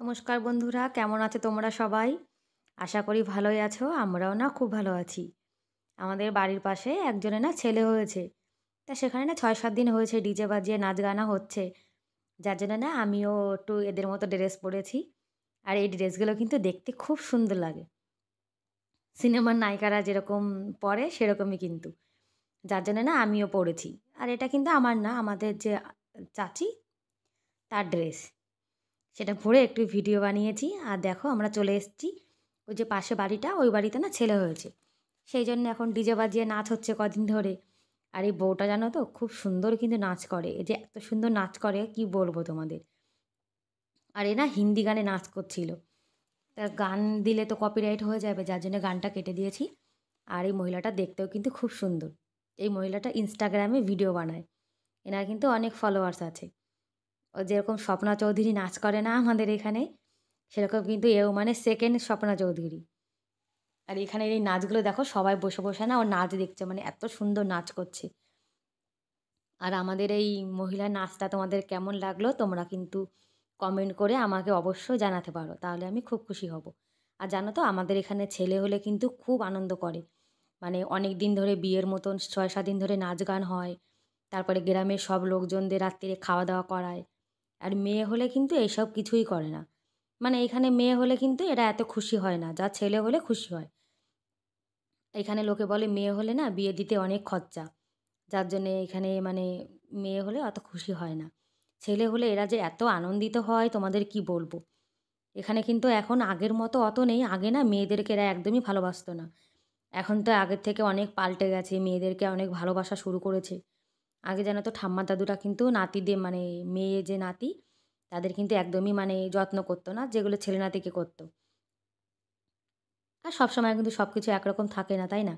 নমস্কার বন্ধুরা, কেমন আছো তোমরা সবাই? আশা করি ভালোই আছো। আমরাও না খুব ভালো আছি। আমাদের বাড়ির পাশে একজনের না ছেলে হয়েছে। তা সেখানে না ৬-৭ দিন হয়েছে ডিজে বাজিয়ে নাচ গানা হচ্ছে। যার জন্য না আমিও একটু এদের মতো ড্রেস পরেছি। আর এই ড্রেসগুলো কিন্তু দেখতে খুব সুন্দর লাগে। সিনেমার নায়িকারা যেরকম পরে সেরকমই কিন্তু। যার জন্য না আমিও পড়েছি। আর এটা কিন্তু আমার না, আমাদের যে চাচি তার ড্রেস। সেটা পরে একটু ভিডিও বানিয়েছি। আর দেখো আমরা চলে এসেছি ওই যে পাশে বাড়িটা, ওই বাড়িতে না ছেলে হয়েছে। সেই জন্য এখন ডিজে বাজিয়ে নাচ হচ্ছে কদিন ধরে। আর এই বউটা জানো তো খুব সুন্দর কিন্তু নাচ করে। এই যে এত সুন্দর নাচ করে কি বলবো তোমাদের। আর এ না হিন্দি গানে নাচ করছিল। তা গান দিলে তো কপিরাইট হয়ে যাবে, যার জন্য গানটা কেটে দিয়েছি। আর এই মহিলাটা দেখতেও কিন্তু খুব সুন্দর। এই মহিলাটা ইনস্টাগ্রামে ভিডিও বানায়। এনার কিন্তু অনেক ফলোয়ার্স আছে। ও যেরকম স্বপ্না চৌধুরী নাচ করে না আমাদের এখানে, সেরকম কিন্তু এও মানে সেকেন্ড স্বপ্না চৌধুরী। আর এখানের এই নাচগুলো দেখো, সবাই বসে বসে না ওর নাচ দেখছে, মানে এত সুন্দর নাচ করছে। আর আমাদের এই মহিলার নাচটা তোমাদের কেমন লাগলো তোমরা কিন্তু কমেন্ট করে আমাকে অবশ্যই জানাতে পারো, তাহলে আমি খুব খুশি হব। আর জানো তো আমাদের এখানে ছেলে হলে কিন্তু খুব আনন্দ করে। মানে অনেক দিন ধরে বিয়ের মতন ৬-৭ দিন ধরে নাচ গান হয়। তারপরে গ্রামের সব লোকজনদের রাত্রিরে খাওয়া দাওয়া করায়। আর মেয়ে হলে কিন্তু এইসব কিছুই করে না। মানে এখানে মেয়ে হলে কিন্তু এরা এত খুশি হয় না, যা ছেলে হলে খুশি হয়। এখানে লোকে বলে মেয়ে হলে না বিয়ে দিতে অনেক খরচা। যার জন্যে এখানে মানে মেয়ে হলে অত খুশি হয় না। ছেলে হলে এরা যে এত আনন্দিত হয় তোমাদের কি বলবো। এখানে কিন্তু এখন আগের মতো অত নেই। আগে না মেয়েদেরকে এরা একদমই ভালোবাসতো না। এখন তো আগের থেকে অনেক পাল্টে গেছে, মেয়েদেরকে অনেক ভালোবাসা শুরু করেছে। আগে জানো তো ঠাম্মা দাদুরা কিন্তু নাতিদের মানে মেয়ে যে নাতি তাদের কিন্তু একদমই মানে যত্ন করতো না, যেগুলো ছেলে নাতিকে করতো। আর সবসময় কিন্তু সব কিছু একরকম থাকে না, তাই না?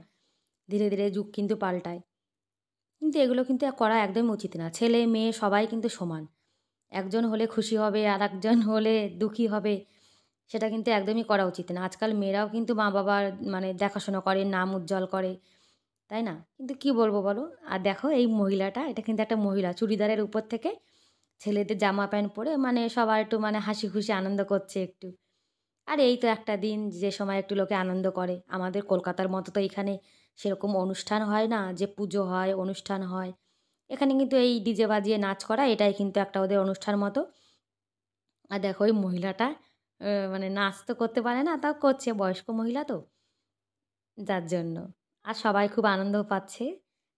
ধীরে ধীরে যুগ কিন্তু পাল্টায়। কিন্তু এগুলো কিন্তু করা একদমই উচিত না। ছেলে মেয়ে সবাই কিন্তু সমান। একজন হলে খুশি হবে, আরেকজন হলে দুঃখী হবে। সেটা কিন্তু একদমই করা উচিত না। আজকাল মেয়েরাও কিন্তু মা-বাবার মানে দেখাশোনা করে, নাম উজ্জ্বল করে। তাই না? কিন্তু কি বলবো বলো? আর দেখো এই মহিলাটা, এটা কিন্তু একটা মহিলা চুড়িদারের উপর থেকে ছেলেদের জামা প্যান্ট পরে মানে সবাই একটু মানে হাসি খুশি আনন্দ করছে একটু। আর এই তো একটা দিন যে সময় একটু লোকে আনন্দ করে। আমাদের কলকাতার মতো তো এখানে সেরকম অনুষ্ঠান হয় না যে পুজো হয়, অনুষ্ঠান হয়। এখানে কিন্তু এই ডিজে বাজিয়ে নাচ করা এটাই কিন্তু একটা ওদের অনুষ্ঠান মতো। আর দেখো ওই মহিলাটা মানে নাচ তো করতে পারে না, তাও করছে, বয়স্ক মহিলা তো, যার জন্য। আর সবাই খুব আনন্দও পাচ্ছে।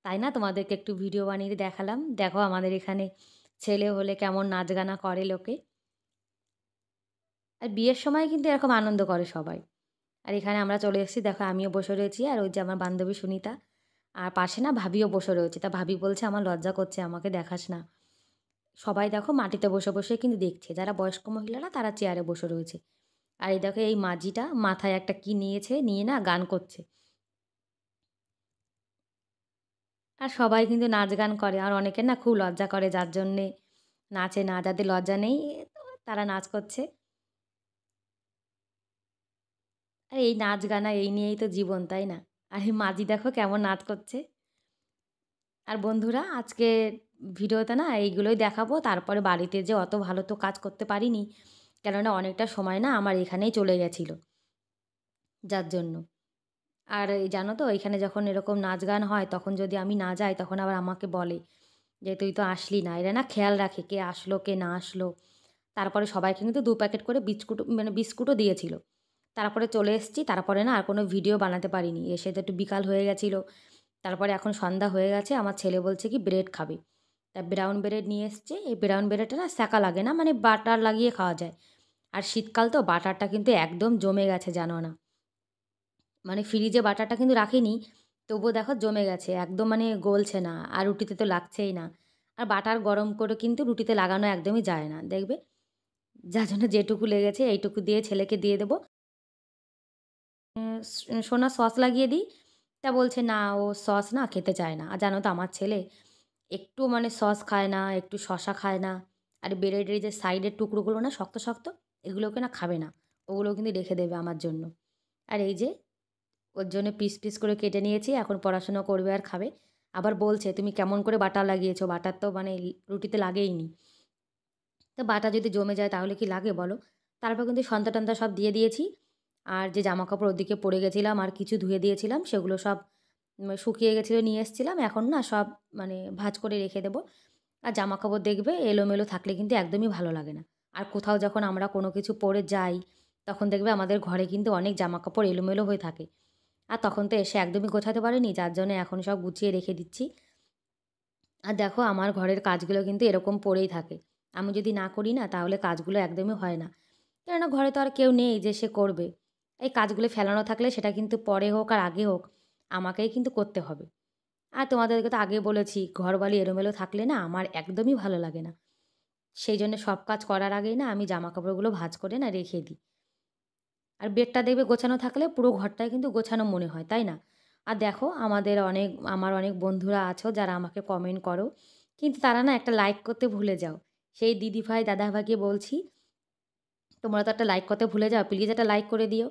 তাই না তোমাদেরকে একটু ভিডিও বানিয়ে দেখালাম। দেখো আমাদের এখানে ছেলে হলে কেমন নাচ গানা করে লোকে। আর বিয়ের সময় কিন্তু এরকম আনন্দ করে সবাই। আর এখানে আমরা চলে এসেছি, দেখো আমিও বসে রয়েছি আর ওই যে আমার বান্ধবী সুনিতা। আর পাশে না ভাবিও বসে রয়েছে। তা ভাবি বলছে, আমার লজ্জা করছে, আমাকে দেখাস না। সবাই দেখো মাটিতে বসে বসে কিন্তু দেখছে। যারা বয়স্ক মহিলারা তারা চেয়ারে বসে রয়েছে। আর এই দেখো এই মাঝিটা মাথায় একটা কি নিয়েছে, নিয়ে না গান করছে। আর সবাই কিন্তু নাচ গান করে। আর অনেকের না খুব লজ্জা করে, যার জন্যে নাচে না। যাদের লজ্জা নেই তারা নাচ করছে। আর এই নাচ গানা এই নিয়েই তো জীবন, তাই না? আর এই মাঝি দেখো কেমন নাচ করছে। আর বন্ধুরা আজকে ভিডিওতে না এইগুলোই দেখাবো। তারপরে বাড়িতে যে অত ভালো তো কাজ করতে পারিনি, কেননা অনেকটা সময় না আমার এখানেই চলে গেছিলো, যার জন্য। আর এই জানো তো এখানে যখন এরকম নাচ গান হয় তখন যদি আমি না যাই তখন আবার আমাকে বলে যে তুই তো আসলি না। এরা না খেয়াল রাখে কে আসলো কে না আসলো। তারপরে সবাইকে কিন্তু ২ প্যাকেট করে বিস্কুটও দিয়েছিল। তারপরে চলে এসেছি। তারপরে না আর কোনো ভিডিও বানাতে পারিনি। এসে তো একটু বিকাল হয়ে গেছিলো। তারপরে এখন সন্ধ্যা হয়ে গেছে। আমার ছেলে বলছে কি ব্রেড খাবে। তা ব্রাউন ব্রেড নিয়ে এসছে। এই ব্রাউন ব্রেডটা না সেকা লাগে না, মানে বাটার লাগিয়ে খাওয়া যায়। আর শীতকাল তো বাটারটা কিন্তু একদম জমে গেছে জানো না। মানে ফ্রিজে বাটারটা কিন্তু রাখিনি, তবুও দেখো জমে গেছে একদম, মানে গলছে না। আর রুটিতে তো লাগছেই না। আর বাটার গরম করে কিন্তু রুটিতে লাগানো একদমই যায় না, দেখবে। যার জন্য যেটুকু লেগেছে এইটুকু দিয়ে ছেলেকে দিয়ে দেবো। সোনা সস লাগিয়ে দিই। তা বলছে না, ও সস না খেতে চায় না। আর জানো তো আমার ছেলে একটু মানে সস খায় না, একটু শসা খায় না। আর ব্রেডের যে সাইডের টুকরোগুলো না শক্ত শক্ত, এগুলোকে না খাবে না। ওগুলো কিন্তু রেখে দেবে আমার জন্য। আর এই যে ওর জন্য পিস পিস করে কেটে নিয়েছি। এখন পড়াশোনা করবে আর খাবে। আবার বলছে, তুমি কেমন করে বাটার লাগিয়েছো? বাটার তো মানে রুটিতে লাগেইনি। তো বাটা যদি জমে যায় তাহলে কি লাগে বলো? তারপর কিন্তু সন্ধ্যা টন্ধ্যা সব দিয়ে দিয়েছি। আর যে জামাকাপড় ওদিকে পড়ে গেছিলাম আর কিছু ধুয়ে দিয়েছিলাম সেগুলো সব শুকিয়ে গেছিলো নিয়ে এসেছিলাম। এখন না সব মানে ভাঁজ করে রেখে দেবো। আর জামাকাপড় দেখবে এলোমেলো থাকলে কিন্তু একদমই ভালো লাগে না। আর কোথাও যখন আমরা কোনো কিছু পরে যাই, তখন দেখবে আমাদের ঘরে কিন্তু অনেক জামাকাপড় এলোমেলো হয়ে থাকে। আর তখন তো এসে একদমই গোছাতে পারিনি, যার জন্য এখন সব গুছিয়ে রেখে দিচ্ছি। আর দেখো আমার ঘরের কাজগুলো কিন্তু এরকম পড়েই থাকে। আমি যদি না করি না তাহলে কাজগুলো একদমই হয় না। কেননা ঘরে তো আর কেউ নেই যে সে করবে। এই কাজগুলো ফেলানো থাকলে সেটা কিন্তু পরে হোক আর আগে হোক আমাকেই কিন্তু করতে হবে। আর তোমাদেরকে তো আগে বলেছি ঘরবালি এলোমেলো থাকলে না আমার একদমই ভালো লাগে না। সেই জন্য সব কাজ করার আগেই না আমি জামাকাপড়গুলো ভাঁজ করে না রেখে দিই। আর বেডটা দেখবে গোছানো থাকলে পুরো ঘরটাই কিন্তু গোছানো মনে হয়, তাই না? আর দেখো আমার অনেক বন্ধুরা আছো যারা আমাকে কমেন্ট করো। কিন্তু তারা না একটা লাইক করতে ভুলে যাও। সেই দিদিভাই, দাদাভাইকে বলছি, তোমরা তো একটা লাইক করতে ভুলে যাও। প্লিজ একটা লাইক করে দিও।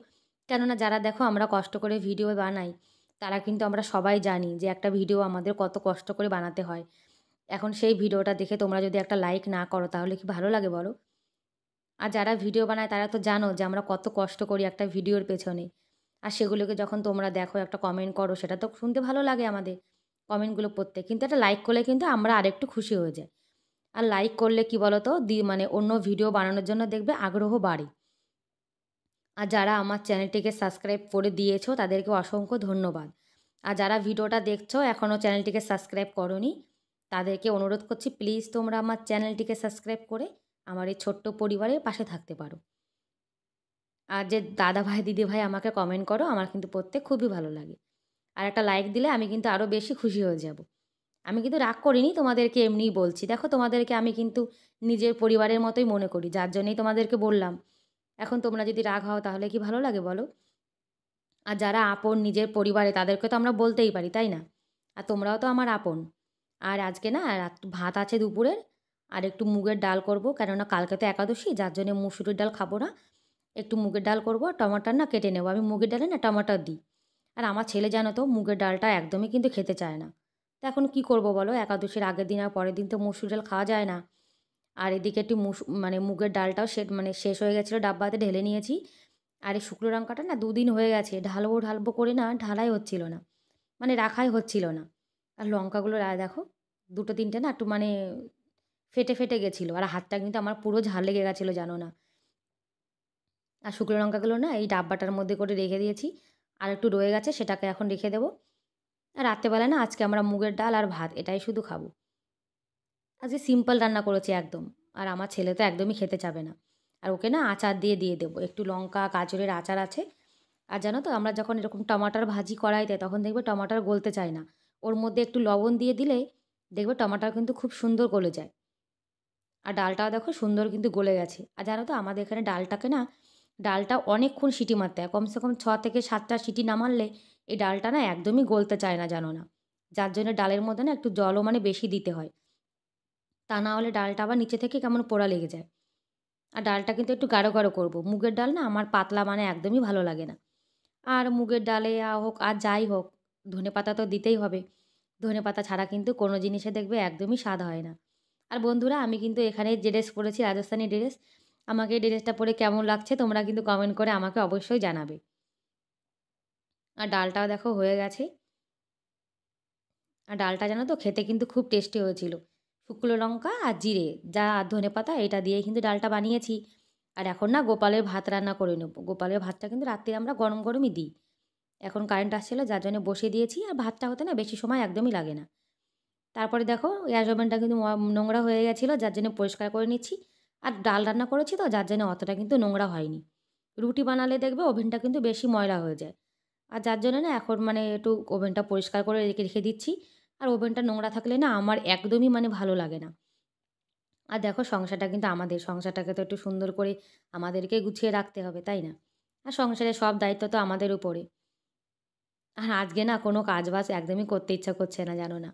কেননা যারা দেখো আমরা কষ্ট করে ভিডিও বানাই, তারা কিন্তু আমরা সবাই জানি যে একটা ভিডিও আমাদের কত কষ্ট করে বানাতে হয়। এখন সেই ভিডিওটা দেখে তোমরা যদি একটা লাইক না করো তাহলে কি ভালো লাগে বলো? আর যারা ভিডিও বানায় তারা তো জানো যে আমরা কত কষ্ট করি একটা ভিডিওর পেছনে। আর সেগুলোকে যখন তোমরা দেখো একটা কমেন্ট করো সেটা তো শুনতে ভালো লাগে আমাদের, কমেন্টগুলো পড়তে। কিন্তু একটা লাইক করলে কিন্তু আমরা আরেকটু খুশি হয়ে যাই। আর লাইক করলে কি বলো তো মানে অন্য ভিডিও বানানোর জন্য দেখবে আগ্রহ বাড়ে। আর যারা আমার চ্যানেলটিকে সাবস্ক্রাইব করে দিয়েছো তাদেরকে অসংখ্য ধন্যবাদ। আর যারা ভিডিওটা দেখছো এখনও চ্যানেলটিকে সাবস্ক্রাইব করোনি, তাদেরকে অনুরোধ করছি প্লিজ তোমরা আমার চ্যানেলটিকে সাবস্ক্রাইব করে আমার এই ছোট্ট পরিবারের পাশে থাকতে পারো। আর যে দাদাভাই, দিদিভাই আমাকে কমেন্ট করো আমার কিন্তু পড়তে খুবই ভালো লাগে। আর একটা লাইক দিলে আমি কিন্তু আরও বেশি খুশি হয়ে যাব। আমি কিন্তু রাগ করিনি, তোমাদেরকে এমনিই বলছি। দেখো তোমাদেরকে আমি কিন্তু নিজের পরিবারের মতোই মনে করি, যার জন্যই তোমাদেরকে বললাম। এখন তোমরা যদি রাগ হও তাহলে কি ভালো লাগে বলো? আর যারা আপন নিজের পরিবারে তাদেরকে তো আমরা বলতেই পারি, তাই না? আর তোমরাও তো আমার আপন। আর আজকে না ভাত আছে দুপুরের, আর একটু মুগের ডাল করব, কেননা কালকে তো একাদশী, যার জন্য মুসুরির ডাল খাবো না। একটু মুগের ডাল করব, টমাটার না কেটে নেবো। আমি মুগের ডালে না টমাটার দিই। আর আমার ছেলে জানো তো মুগের ডালটা একদমই কিন্তু খেতে চায় না। তো এখন কী করব বলো? একাদশীর আগের দিন আর পরের দিন তো মুসুর ডাল খাওয়া যায় না। আর এদিকে একটু মানে মুগের ডালটাও শেষ হয়ে গেছিলো, ডাব্বাতে ঢেলে নিয়েছি। আর এই শুকনো লঙ্কাটা না 2 দিন হয়ে গেছে ঢালবো ঢালবো করে না ঢালাই হচ্ছিল না, মানে রাখাই হচ্ছিল না। আর লঙ্কাগুলো দেখো 2-3টে না একটু মানে ফেটে ফেটে গেছিলো, আর হাতটা কিন্তু আমার পুরো ঝাল লেগে গেছিলো জানো না। আর শুকনো লঙ্কাগুলো না এই ডাব্বাটার মধ্যে করে রেখে দিয়েছি। আর একটু রয়ে গেছে সেটাকে এখন রেখে দেবো। আর রাত্রেবেলা না আজকে আমরা মুগের ডাল আর ভাত এটাই শুধু খাবো। আজকে সিম্পল রান্না করেছি একদম। আর আমার ছেলে তো একদমই খেতে চাবে না। আর ওকে না আচার দিয়ে দেবো। একটু লঙ্কা, গাজরের আচার আছে। আর জানো তো আমরা যখন এরকম টমাটার ভাজি কড়াই দেয় তখন দেখবে টমাটার গলতে চায় না। ওর মধ্যে একটু লবণ দিয়ে দিলে দেখবে টমাটার কিন্তু খুব সুন্দর গলে যায়। আর ডালটাও দেখো সুন্দর কিন্তু গলে গেছে। আর জানো তো আমাদের এখানে ডালটা অনেকক্ষণ সিটি মারতে হয়। কমসে কম 6 থেকে 7টা সিটি না মারলে এই ডালটা না একদমই গলতে চায় না জানো না। যার জন্য ডালের মধ্যে না একটু জলও মানে বেশি দিতে হয়। তা না হলে ডালটা আবার নিচে থেকে কেমন পোড়া লেগে যায়। আর ডালটা কিন্তু একটু গাঢ় গাঢ় করবো। মুগের ডাল না আমার পাতলা মানে একদমই ভালো লাগে না। আর মুগের ডালে হোক আর যাই হোক, ধনেপাতা তো দিতেই হবে। ধনেপাতা ছাড়া কিন্তু কোনো জিনিসে দেখবে একদমই স্বাদ হয় না। আর বন্ধুরা আমি কিন্তু এখানে যে ড্রেস পরেছি রাজস্থানি ড্রেস, আমাকে এই ড্রেসটা পরে কেমন লাগছে তোমরা কিন্তু কমেন্ট করে আমাকে অবশ্যই জানাবে। আর ডালটাও দেখো হয়ে গেছে। আর ডালটা জানো তো খেতে কিন্তু খুব টেস্টি হয়েছিল। শুকনো লঙ্কা আর জিরে আর ধনেপাতা এটা দিয়েই কিন্তু ডালটা বানিয়েছি। আর এখন না গোপালের ভাত রান্না করে নেব। গোপালের ভাতটা কিন্তু রাত্রে আমরা গরম গরমই দিই। এখন কারেন্ট আসছিল যার জন্য বসিয়ে দিয়েছি। আর ভাতটা হতে না বেশি সময় একদমই লাগে না। তারপরে দেখো গ্যাস ওভেনটা কিন্তু নোংরা হয়ে গেছিলো, যার জন্য পরিষ্কার করে নিচ্ছি। আর ডাল রান্না করেছি তো যার জন্য অতটা কিন্তু নোংরা হয়নি। রুটি বানালে দেখবে ওভেনটা কিন্তু বেশি ময়লা হয়ে যায়। আর যার জন্য না এখন মানে একটু ওভেনটা পরিষ্কার করে রেখে রেখে দিচ্ছি। আর ওভেনটা নোংরা থাকলে না আমার একদমই মানে ভালো লাগে না। আর দেখো সংসারটা কিন্তু আমাদের, সংসারটাকে তো একটু সুন্দর করে আমাদেরকেই গুছিয়ে রাখতে হবে, তাই না? আর সংসারের সব দায়িত্ব তো আমাদের উপরে। আর আজকে না কোনো কাজবাজ একদমই করতে ইচ্ছা করছে না জানো না।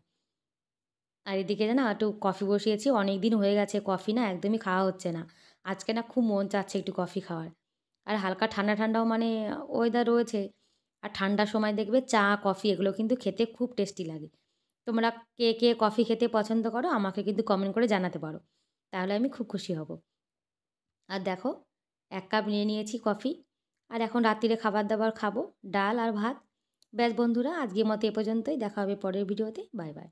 আর এদিকে না একটু কফি বসিয়েছি, অনেক দিন হয়ে গেছে কফি না একদমই খাওয়া হচ্ছে না। আজকে না খুব মন চাচ্ছে একটু কফি খাওয়ার। আর হালকা ঠান্ডা ঠান্ডাও মানে ওয়েদার রয়েছে। আর ঠান্ডার সময় দেখবে চা, কফি এগুলো কিন্তু খেতে খুব টেস্টি লাগে। তোমরা কে কে কফি খেতে পছন্দ করো আমাকে কিন্তু কমেন্ট করে জানাতে পারো, তাহলে আমি খুব খুশি হব। আর দেখো 1 কাপ নিয়ে নিয়েছি কফি। আর এখন রাত্রিরে খাবার দাবার খাবো, ডাল আর ভাত। ব্যাস বন্ধুরা, আজকের মতো এ পর্যন্তই। দেখা হবে পরের ভিডিওতে। Bye bye.